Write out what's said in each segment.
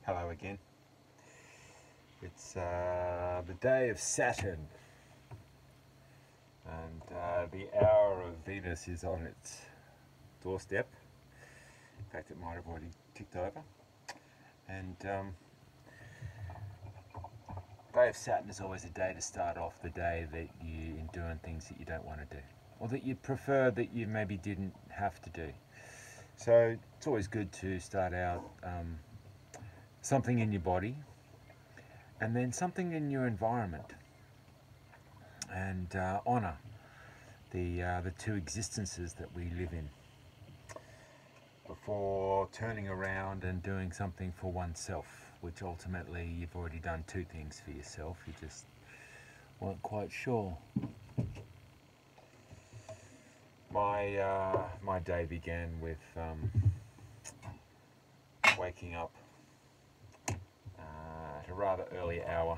Hello again. It's the day of Saturn, and the hour of Venus is on its doorstep. In fact, it might have already ticked over. And day of Saturn is always a day to start off the day that you're doing things that you don't want to do, or that you prefer that you maybe didn't have to do. So it's always good to start out something in your body, and then something in your environment, and honour the two existences that we live in before turning around and doing something for oneself, which ultimately you've already done two things for yourself. You just weren't quite sure. My day began with waking up at a rather early hour,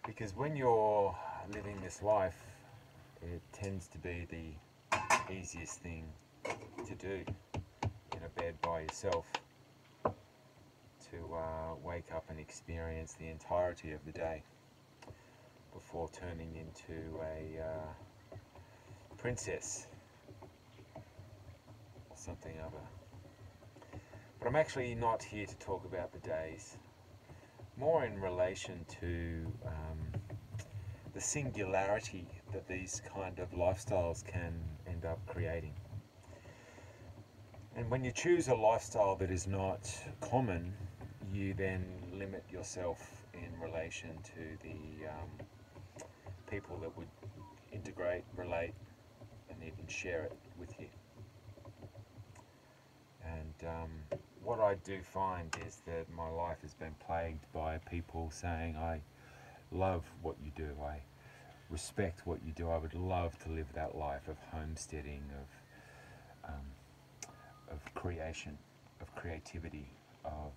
because when you're living this life, it tends to be the easiest thing to do in a bed by yourself, to wake up and experience the entirety of the day before turning into a princess or something other. But I'm actually not here to talk about the days, more in relation to the singularity that these kind of lifestyles can end up creating. And when you choose a lifestyle that is not common, you then limit yourself in relation to the people that would integrate, relate, and even share it with you. And what I do find is that my life has been plagued by people saying, I love what you do, I respect what you do, I would love to live that life of homesteading, of creation, of creativity, of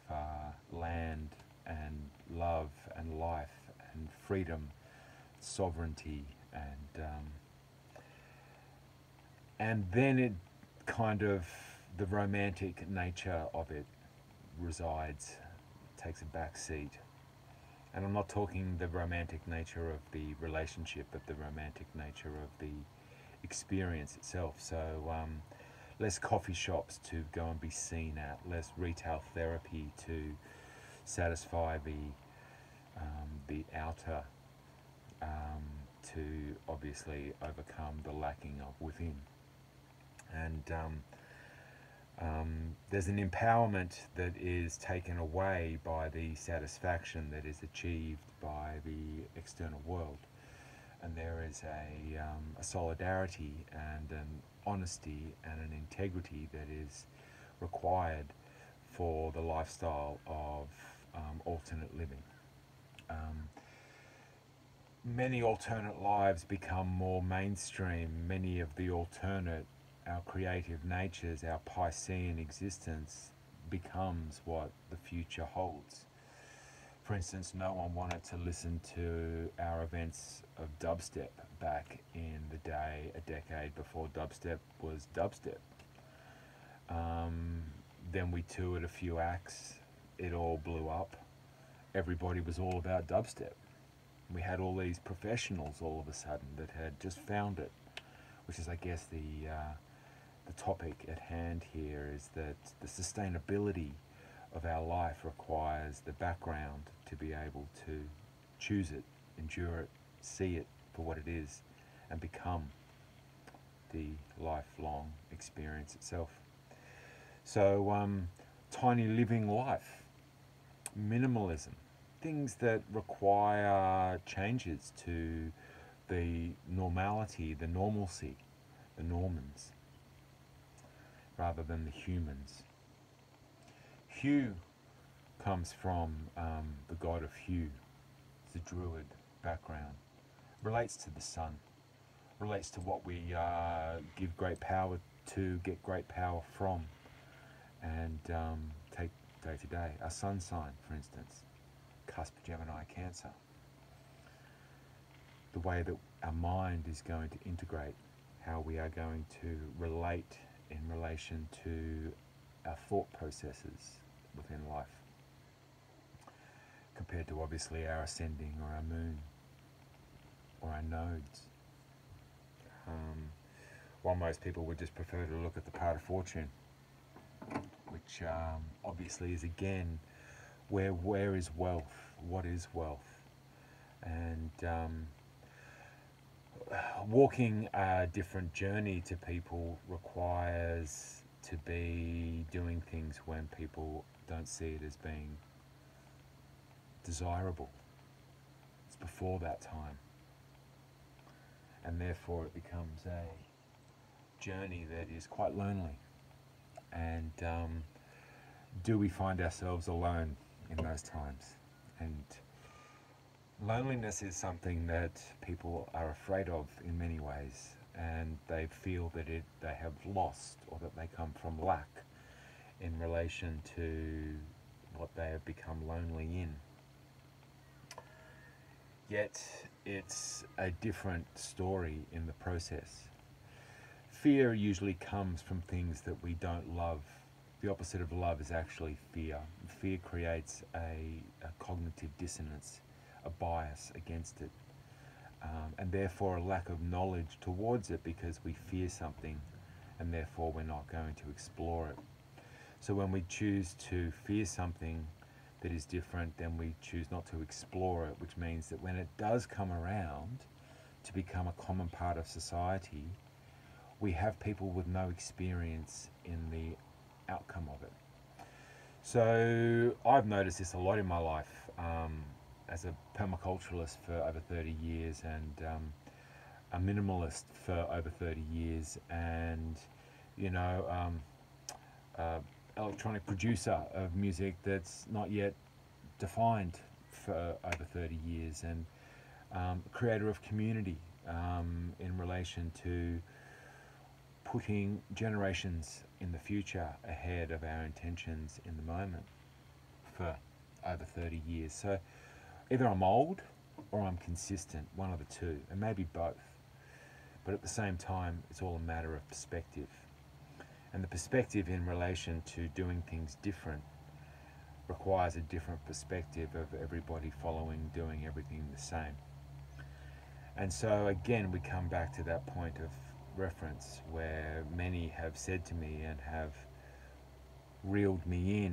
land and love and life and freedom, sovereignty, and then it kind of, the romantic nature of it resides, takes a back seat. And I'm not talking the romantic nature of the relationship, but the romantic nature of the experience itself. So less coffee shops to go and be seen at, less retail therapy to satisfy the outer, to obviously overcome the lacking of within. And there's an empowerment that is taken away by the satisfaction that is achieved by the external world. And there is a solidarity and an honesty and an integrity that is required for the lifestyle of alternate living. Many alternate lives become more mainstream. Many of the alternate, our creative natures, our Piscean existence becomes what the future holds. For instance, no one wanted to listen to our events of dubstep back in the day, a decade before dubstep was dubstep. Then we toured a few acts, it all blew up. Everybody was all about dubstep. We had all these professionals all of a sudden that had just found it, which is, I guess, the topic at hand here, is that the sustainability of our life requires the background to be able to choose it, endure it, see it for what it is, and become the lifelong experience itself. So, tiny living life, minimalism, things that require changes to the normality, the normalcy, the normans, rather than the humans. Hue comes from the god of Hugh, the druid background, relates to the sun, relates to what we give great power to, get great power from, and take day to day. Our sun sign, for instance, cusp Gemini Cancer. The way that our mind is going to integrate, how we are going to relate in relation to our thought processes, within life, compared to obviously our ascending or our moon or our nodes. While most people would just prefer to look at the part of fortune, which obviously is again where is wealth, what is wealth, and walking a different journey to people requires to be doing things when people don't see it as being desirable. It's before that time, and therefore it becomes a journey that is quite lonely. And do we find ourselves alone in those times? And loneliness is something that people are afraid of in many ways, and they feel that they have lost, or that they come from lack in relation to what they have become lonely in. Yet it's a different story in the process. Fear usually comes from things that we don't love. The opposite of love is actually fear. Fear creates a cognitive dissonance, a bias against it, and therefore a lack of knowledge towards it, because we fear something and therefore we're not going to explore it. So when we choose to fear something that is different, then we choose not to explore it, which means that when it does come around to become a common part of society, we have people with no experience in the outcome of it. So I've noticed this a lot in my life, as a permaculturalist for over 30 years, and a minimalist for over 30 years, and electronic producer of music that's not yet defined for over 30 years, and creator of community in relation to putting generations in the future ahead of our intentions in the moment for over 30 years. So either I'm old or I'm consistent, one of the two, and maybe both. But at the same time, it's all a matter of perspective. And the perspective in relation to doing things different requires a different perspective of everybody doing everything the same. And so again, we come back to that point of reference where many have said to me and have reeled me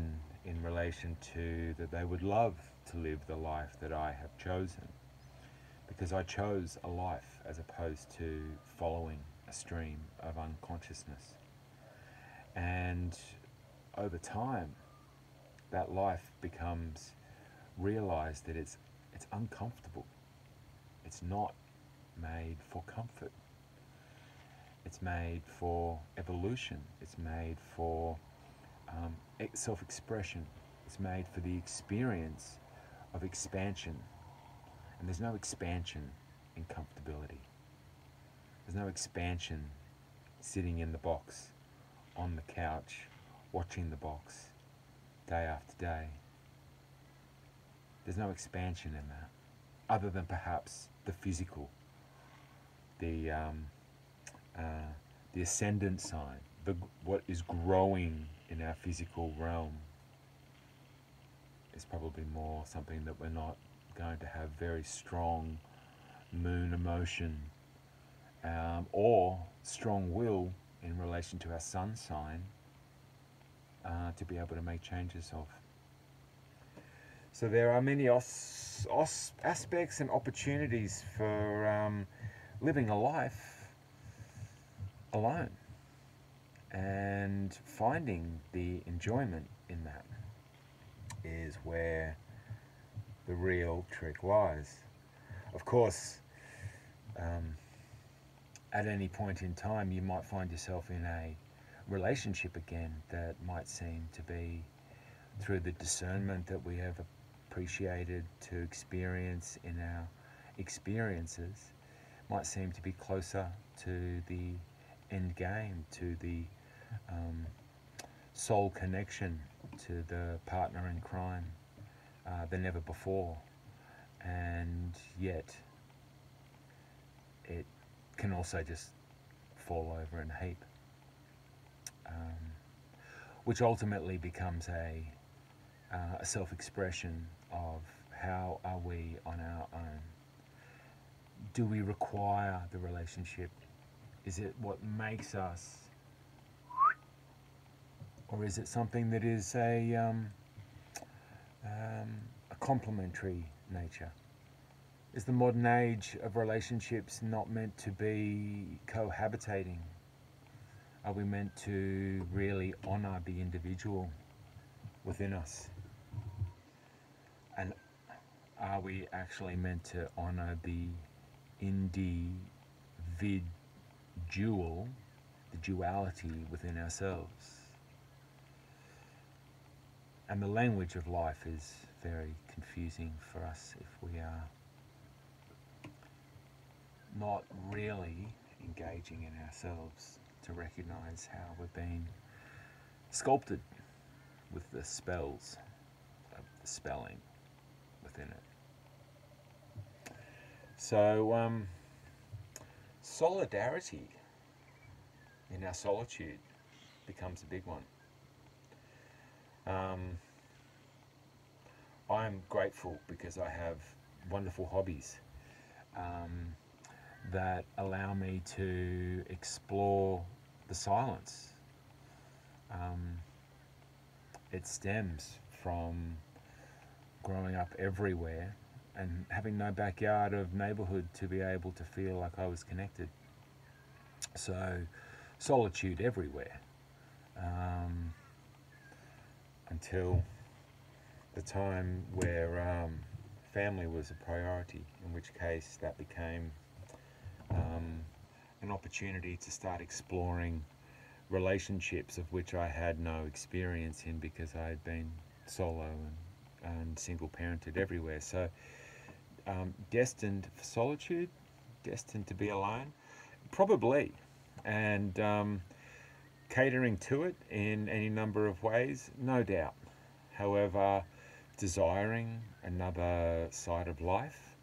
in relation to that they would love to live the life that I have chosen, because I chose a life as opposed to following a stream of unconsciousness. And over time, that life becomes realized that it's uncomfortable. It's not made for comfort. It's made for evolution. It's made for self-expression. It's made for the experience of expansion. And there's no expansion in comfortability. There's no expansion sitting in the box, on the couch, watching the box, day after day. There's no expansion in that, other than perhaps the physical, the ascendant sign, what is growing in our physical realm is probably more something that we're not going to have very strong moon emotion or strong will in relation to our sun sign to be able to make changes of. So there are many aspects and opportunities for living a life alone and finding the enjoyment in that is where the real trick lies. Of course, at any point in time you might find yourself in a relationship again that might seem to be, through the discernment that we have appreciated to experience in our experiences, might seem to be closer to the end game, to the soul connection, to the partner in crime than ever before. And yet it can also just fall over in a heap, which ultimately becomes a a self-expression of how are we on our own. Do we require the relationship? Is it what makes us, or is it something that is a complementary nature? Is the modern age of relationships not meant to be cohabitating? Are we meant to really honour the individual within us? And are we actually meant to honour the individual, the duality within ourselves? And the language of life is very confusing for us if we are not really engaging in ourselves to recognize how we've been sculpted with the spells of the spelling within it. So, solidarity in our solitude becomes a big one. I'm grateful because I have wonderful hobbies that allow me to explore the silence. It stems from growing up everywhere and having no backyard of neighbourhood to be able to feel like I was connected. So, solitude everywhere until the time where family was a priority, in which case that became an opportunity to start exploring relationships of which I had no experience in because I had been solo and single parented everywhere. So destined for solitude, destined to be alone, probably, and catering to it in any number of ways, no doubt. However, desiring another side of life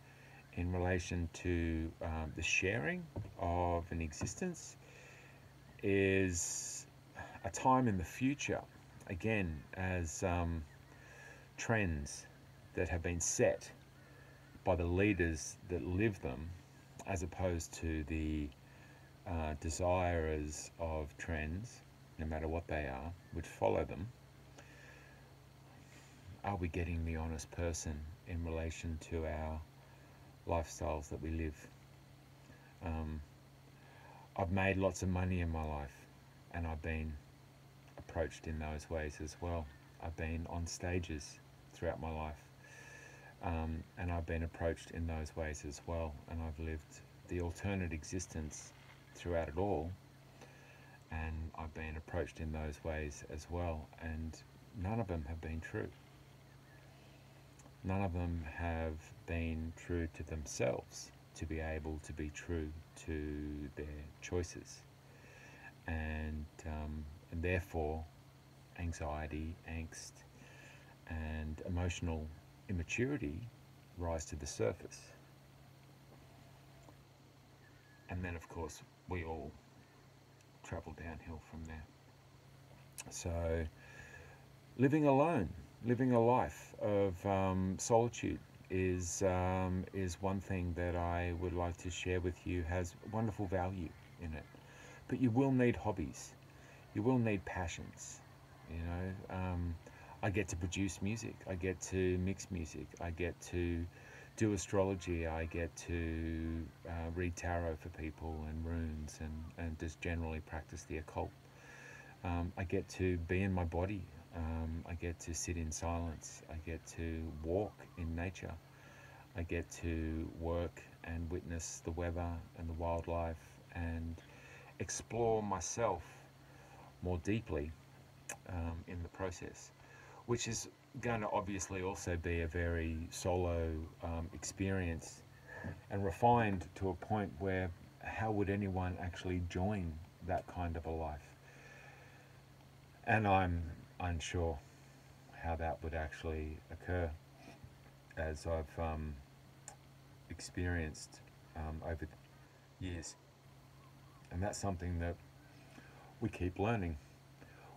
in relation to the sharing of an existence is a time in the future, again, as trends that have been set by the leaders that live them, as opposed to the desirers of trends, no matter what they are, which follow them. Are we getting the honest person in relation to our lifestyles that we live? I've made lots of money in my life, and I've been approached in those ways as well. I've been on stages throughout my life, and I've been approached in those ways as well, and I've lived the alternate existence throughout it all, and I've been approached in those ways as well, and none of them have been true. None of them have been true to themselves to be able to be true to their choices, and therefore anxiety, angst, and emotional immaturity rise to the surface. And then, of course, we all travel downhill from there. So, living alone, living a life of solitude is one thing that I would like to share with you. Has wonderful value in it, but you will need hobbies, you will need passions. You know, I get to produce music, I get to mix music, I get to do astrology, I get to read tarot for people and runes, and just generally practice the occult. I get to be in my body. I get to sit in silence. I get to walk in nature. I get to work and witness the weather and the wildlife and explore myself more deeply in the process, which is going to obviously also be a very solo experience and refined to a point where how would anyone actually join that kind of a life? And I'm unsure how that would actually occur, as I've experienced over the years. And that's something that we keep learning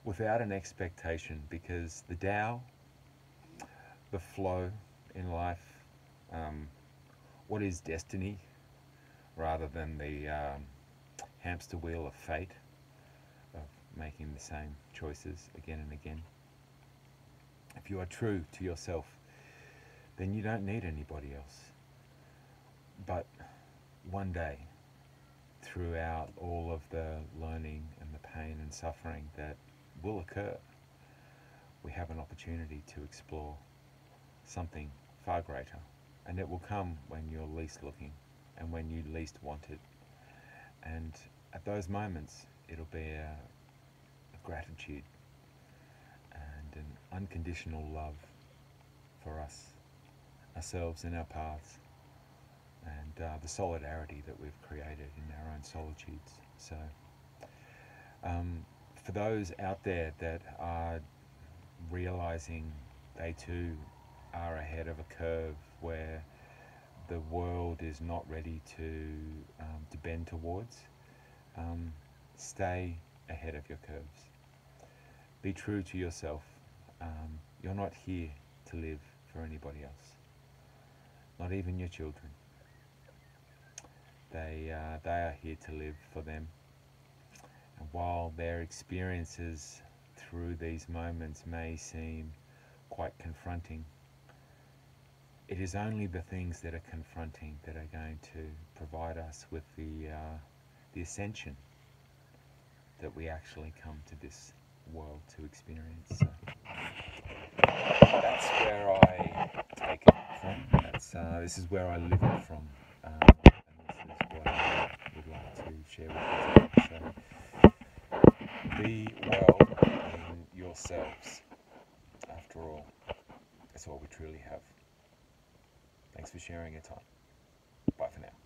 without an expectation, because the Tao the flow in life, what is destiny, rather than the hamster wheel of fate, of making the same choices again and again. If you are true to yourself, then you don't need anybody else. But one day, throughout all of the learning and the pain and suffering that will occur, we have an opportunity to explore something far greater. And it will come when you're least looking and when you least want it. And at those moments, it'll be a gratitude and an unconditional love for us, ourselves and our paths, and the solidarity that we've created in our own solitudes. So for those out there that are realizing they too are ahead of a curve where the world is not ready to bend towards, stay ahead of your curves. Be true to yourself. You're not here to live for anybody else, not even your children. They are here to live for them. And while their experiences through these moments may seem quite confronting, it is only the things that are confronting that are going to provide us with the ascension that we actually come to this world to experience. So that's where I take it from. This is where I live it from, and this is what I would like to share with you today. So be well in yourselves. After all, that's all we truly have. Thanks for sharing your time. Bye for now.